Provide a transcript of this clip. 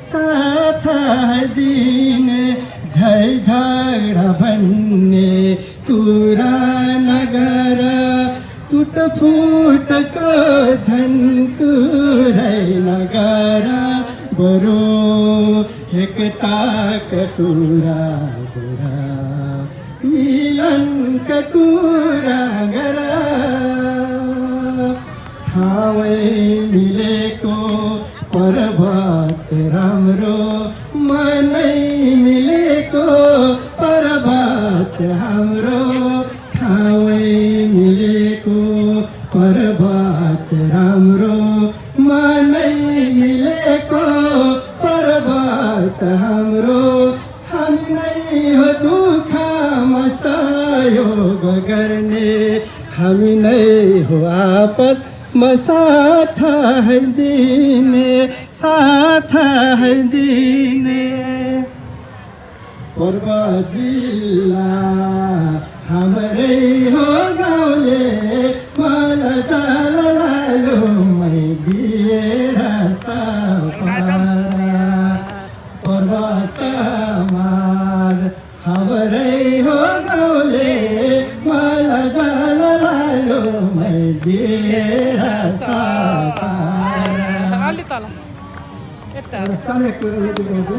साथ दिने झै झगडा भन्ने कुरा नगर टुटफुटको झन् कुरै नगर बरु एकताका कुरा गर मिलनका कुरा गर ठाउँै मिलेको पर्वत राम्रो मनै मिलेको पर्वत हाम्रो ठाउँै मिलेको पर्वत राम्रो मनै मिलेको पर्वत हाम्रो हामी नै हो दुःखमा सहयोग गर्ने हामी नै हो आपतमा साथ दिने साथ दिने पूर्व जिल्ला हाम्रै हो गाउँले मलाई चाललालो मै दिएर सपारा पूर्व समाज हाम्रै हो गाउँले मलाई चाललालो मै दिएर सपारा अलि तल यता सानो कुरो